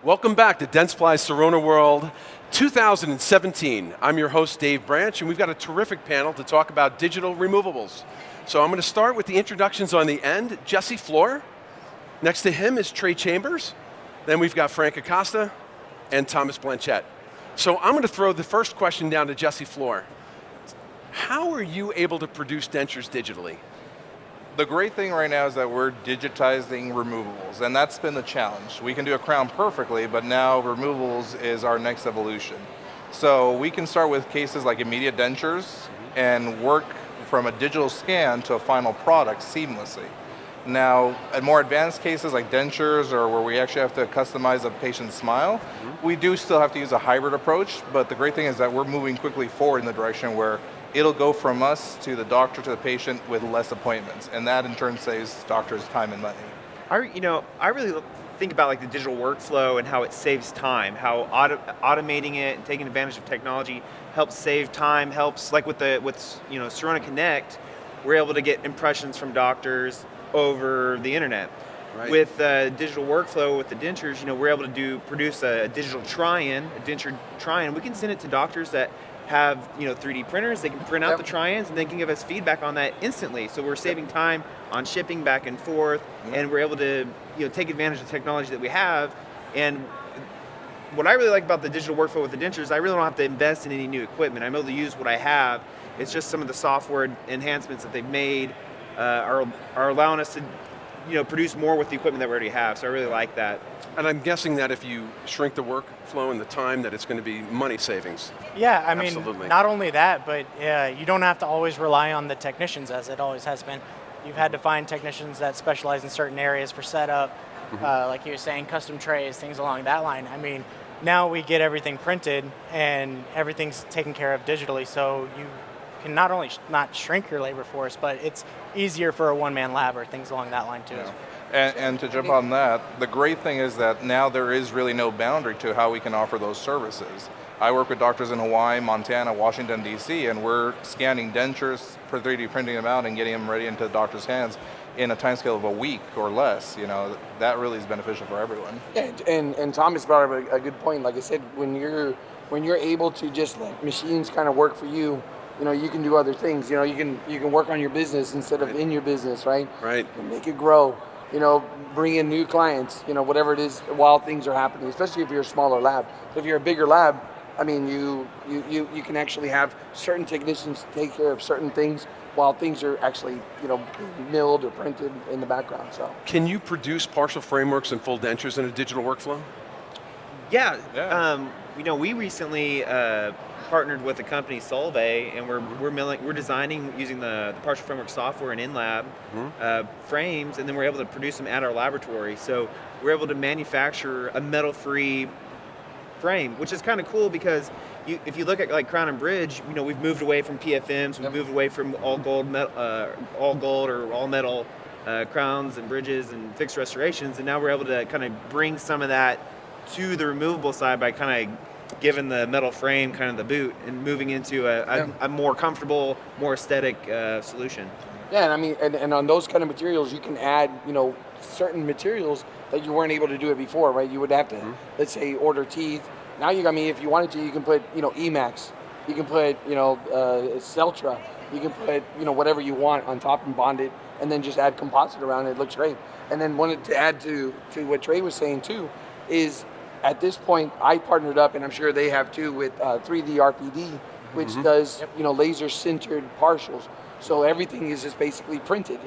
Welcome back to Dentsply Sirona World 2017. I'm your host, Dave Branch, and we've got a terrific panel to talk about digital removables. So I'm going to start with the introductions on the end. Jesse Flor. Next to him is Trey Chambers. Then we've got Frank Acosta and Thomas Blanchette. So I'm going to throw the first question down to Jesse Flor. How are you able to produce dentures digitally? The great thing right now is that we're digitizing removables, and that's been the challenge. We can do a crown perfectly, but now removables is our next evolution. So we can start with cases like immediate dentures and work from a digital scan to a final product seamlessly. Now, at more advanced cases like dentures or where we actually have to customize a patient's smile, we do still have to use a hybrid approach, but the great thing is that we're moving quickly forward in the direction where it'll go from us to the doctor to the patient with less appointments, and that in turn saves doctors time and money. I really think about like the digital workflow and how it saves time, how automating it and taking advantage of technology helps save time, helps like with Sirona Connect, we're able to get impressions from doctors over the internet. Right. With digital workflow with the dentures, we're able to produce a digital try-in, a denture try-in. We can send it to doctors that have 3D printers. They can print out the try-ins and they can give us feedback on that instantly. So we're saving time on shipping back and forth, and we're able to take advantage of the technology that we have. And what I really like about the digital workflow with the dentures, I really don't have to invest in any new equipment. I'm able to use what I have. It's just some of the software enhancements that they've made are allowing us to produce more with the equipment that we already have. So I really like that. And I'm guessing that if you shrink the workflow and the time, that it's going to be money savings. Yeah, I mean, Absolutely. not only that, but you don't have to always rely on the technicians as it always has been. You've had to find technicians that specialize in certain areas for setup, like you were saying, custom trays, things along that line. I mean, now we get everything printed and everything's taken care of digitally, so you can not only not shrink your labor force, but it's easier for a one-man lab or things along that line too. Yeah. And to jump on that, the great thing is that now there is really no boundary to how we can offer those services. I work with doctors in Hawaii, Montana, Washington, D.C., and we're scanning dentures, 3D printing them out and getting them ready into the doctor's hands in a timescale of a week or less. That really is beneficial for everyone. Yeah, and Thomas brought up a good point. Like I said, when you're able to just let machines kind of work for you, you can do other things. You can work on your business instead of in your business, right? Right. And make it grow. Bring in new clients. Whatever it is, while things are happening. Especially if you're a smaller lab. If you're a bigger lab, I mean, you can actually have certain technicians take care of certain things while things are actually being milled or printed in the background. So. Can you produce partial frameworks and full dentures in a digital workflow? Yeah. We recently partnered with the company Solvay, and we're designing using the partial framework software and in-lab frames, and then we're able to produce them at our laboratory. So we're able to manufacture a metal-free frame, which is kind of cool because if you look at like Crown and Bridge, we've moved away from PFMs, we've moved away from all gold or all metal crowns and bridges and fixed restorations, and now we're able to kind of bring some of that to the removable side by kind of giving the metal frame kind of the boot and moving into a more comfortable, more aesthetic solution. Yeah, and I mean, and on those kind of materials, you can add, certain materials that you weren't able to do it before, right? You would have to, let's say, order teeth. Now if you wanted to, you can put, Emax, you can put, Celtra, you can put, whatever you want on top and bond it, and then just add composite around it. It looks great. And then wanted to add to what Trey was saying too, is at this point, I partnered up, and I'm sure they have too, with 3D RPD, which does, laser sintered partials. So everything is just basically printed,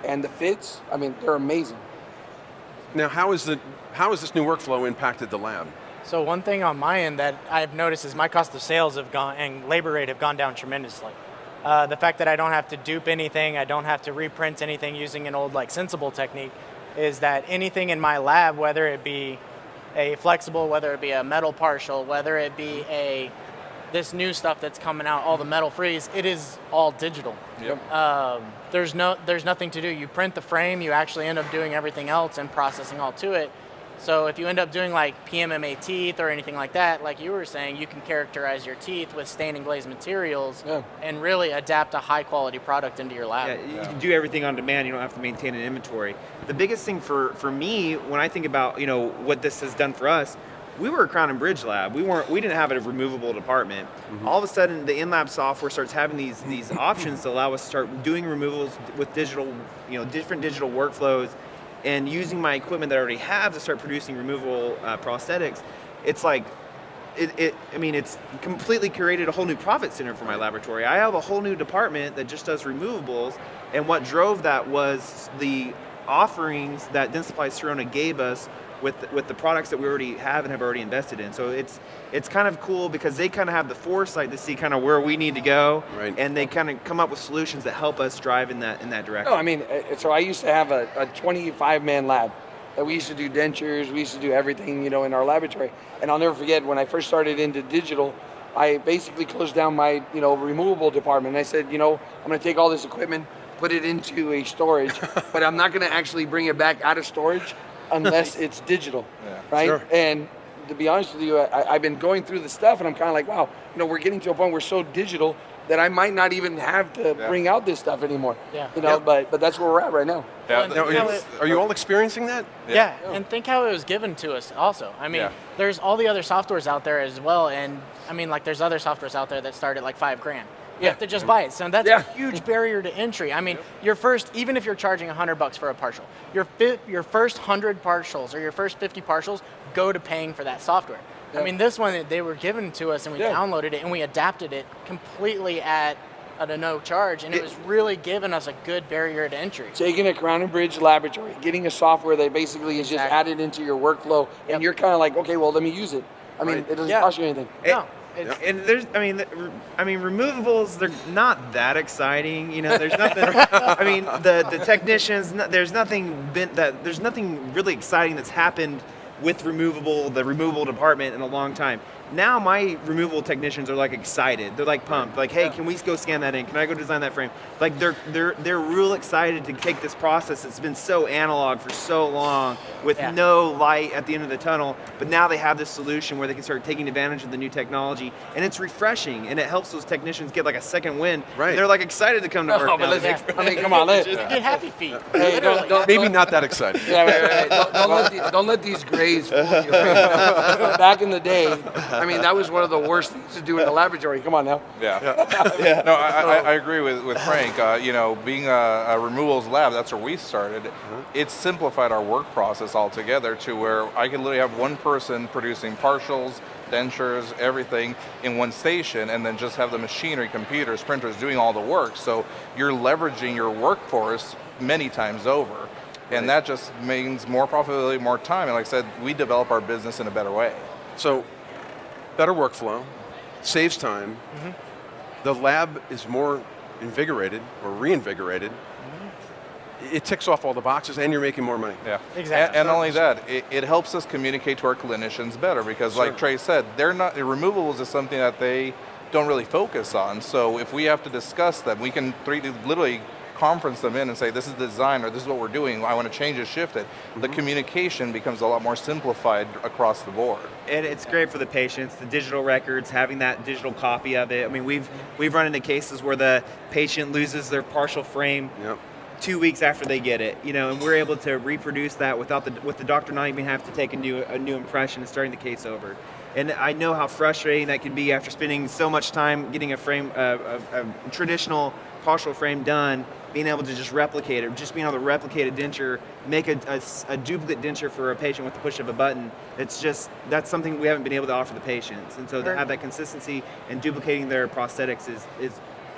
and the fits, I mean, they're amazing. Now, how is this new workflow impacted the lab? So one thing on my end that I've noticed is my cost of sales have gone and labor rate have gone down tremendously. The fact that I don't have to dupe anything, I don't have to reprint anything using an old sensible technique, is that anything in my lab, whether it be a flexible, whether it be a metal partial, whether it be this new stuff that's coming out, all the metal freeze, it is all digital. Yep. There's nothing to do. You print the frame, you actually end up doing everything else and processing all to it. So if you end up doing like PMMA teeth or anything like that, like you were saying, you can characterize your teeth with stain and glaze materials and really adapt a high quality product into your lab. Yeah, you can do everything on demand. You don't have to maintain an inventory. The biggest thing for me when I think about what this has done for us, we were a Crown and Bridge lab. We didn't have a removable department. All of a sudden, the in-lab software starts having these options to allow us to start doing removals with digital, different digital workflows, and using my equipment that I already have to start producing removable prosthetics. It's like, it's completely created a whole new profit center for my laboratory. I have a whole new department that just does removables, and what drove that was the offerings that Dentsply Sirona gave us with the products that we already have and have already invested in. So it's kind of cool because they kind of have the foresight to see kind of where we need to go, and they kind of come up with solutions that help us drive in that direction. No, so I used to have a 25-man lab that we used to do dentures, we used to do everything, in our laboratory. And I'll never forget when I first started into digital, I basically closed down my, removable department. And I said, I'm going to take all this equipment, put it into a storage, but I'm not going to actually bring it back out of storage unless it's digital, right? Sure. And to be honest with you, I've been going through the stuff, and I'm kind of like, wow, we're getting to a point where we're so digital that I might not even have to bring out this stuff anymore. But that's where we're at right now. Now, are you all experiencing that? Yeah, and think how it was given to us also. I mean, there's all the other softwares out there as well, and there's other softwares out there that start at like $5,000. You have to just buy it. So that's a huge barrier to entry. Your first, even if you're charging $100 for a partial, your first 100 partials or your first 50 partials go to paying for that software. This one, they were given to us and we downloaded it and we adapted it completely at a no charge, and it was really giving us a good barrier to entry. Taking a Crown and Bridge laboratory, getting a software that basically is just added into your workflow, and you're kind of like, okay, well, let me use it. It doesn't cost you anything. No. And there's, removables, they're not that exciting. There's nothing, the technicians, there's nothing really exciting that's happened with the removable department in a long time. Now my removable technicians are like excited. They're like pumped. Like, hey, can we go scan that in? Can I go design that frame? Like they're real excited to take this process that's been so analog for so long with no light at the end of the tunnel. But now they have this solution where they can start taking advantage of the new technology, and it's refreshing, and it helps those technicians get like a second wind. Right. They're like excited to come to work. Come on, Get happy feet. Hey, Maybe not that exciting. Don't let these grays fool you. Back in the day, that was one of the worst things to do in the laboratory. Come on now. No, I agree with Frank. Being a removals lab, that's where we started. It's simplified our work process altogether to where I can literally have one person producing partials, dentures, everything in one station, and then just have the machinery, computers, printers doing all the work. So you're leveraging your workforce many times over. And that just means more profitability, more time. And like I said, we develop our business in a better way. So, better workflow, saves time. The lab is more invigorated or reinvigorated. It ticks off all the boxes, and you're making more money. Yeah, exactly. And not only that, it helps us communicate to our clinicians better because, like Trey said, removables is something that they don't really focus on. So if we have to discuss them, we can literally conference them in and say, this is the design, or this is what we're doing, I want to change it, shift it. The communication becomes a lot more simplified across the board. And it's great for the patients, the digital records, having that digital copy of it. We've run into cases where the patient loses their partial frame 2 weeks after they get it, and we're able to reproduce that with the doctor not even have to take a new impression and starting the case over. And I know how frustrating that can be after spending so much time getting a frame, a traditional partial frame done, being able to just replicate it, just being able to replicate a denture, make a duplicate denture for a patient with the push of a button. That's something we haven't been able to offer the patients. And so to have that consistency and duplicating their prosthetics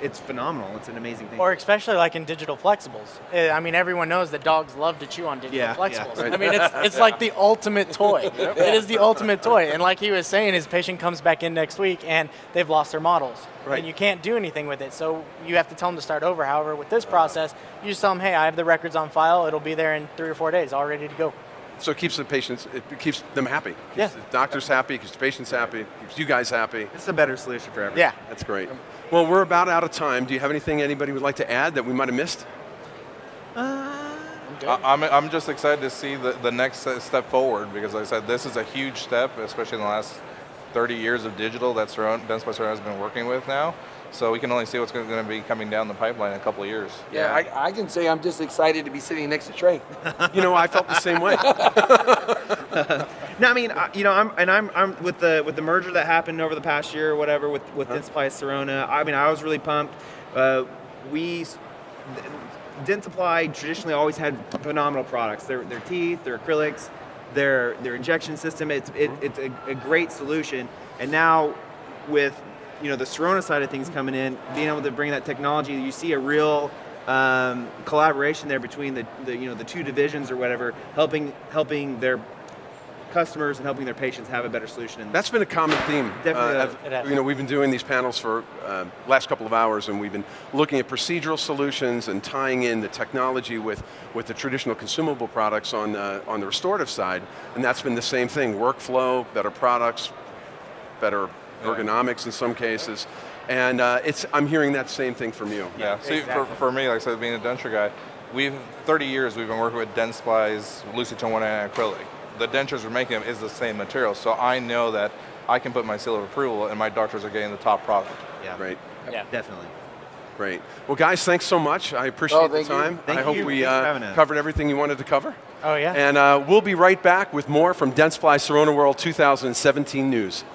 it's phenomenal. It's an amazing thing. Or especially like in digital flexibles. Everyone knows that dogs love to chew on digital flexibles. Right. It's like the ultimate toy. It is the ultimate toy. And like he was saying, his patient comes back in next week and they've lost their models. Right. And you can't do anything with it. So you have to tell them to start over. However, with this process, you just tell them, hey, I have the records on file. It'll be there in 3 or 4 days, all ready to go. So it keeps the patients, it keeps them happy. Keeps the doctors happy, keeps the patients happy, keeps you guys happy. It's a better solution for everyone. Yeah. That's great. Well, we're about out of time. Do you have anything anybody would like to add that we might have missed? I'm I'm just excited to see the next step forward, because like I said, this is a huge step, especially in the last 30 years of digital that Dentsply Sirona has been working with now. So we can only see what's going to be coming down the pipeline in a couple of years. Yeah, I can say I'm just excited to be sitting next to Trey. I felt the same way. No, I mean, I'm with the merger that happened over the past year or whatever with Dentsply Sirona. I mean, I was really pumped. Dentsply traditionally always had phenomenal products. Their teeth, their acrylics, their injection system. It's a great solution. And now with the Sirona side of things coming in, being able to bring that technology, you see a real collaboration there between the two divisions or whatever, helping their customers and helping their patients have a better solution. And That's been a common theme. Definitely. We've been doing these panels for last couple of hours, and we've been looking at procedural solutions and tying in the technology with the traditional consumable products on the restorative side, and that's been the same thing: workflow, better products, better ergonomics in some cases, and I'm hearing that same thing from you. Yeah. See, Exactly. for me, like I said, being a denture guy, 30 years we've been working with Dentsply's Lucitone 199 acrylic. The dentures we're making is the same material, so I know that I can put my seal of approval, and my doctors are getting the top product. Yeah, Great. Yeah. definitely. Great. Well, guys, thanks so much. I appreciate the thank you. time. Thank I hope you. we Thanks for having us. covered everything you wanted to cover. Oh yeah. And we'll be right back with more from Dentsply Sirona World 2017 news.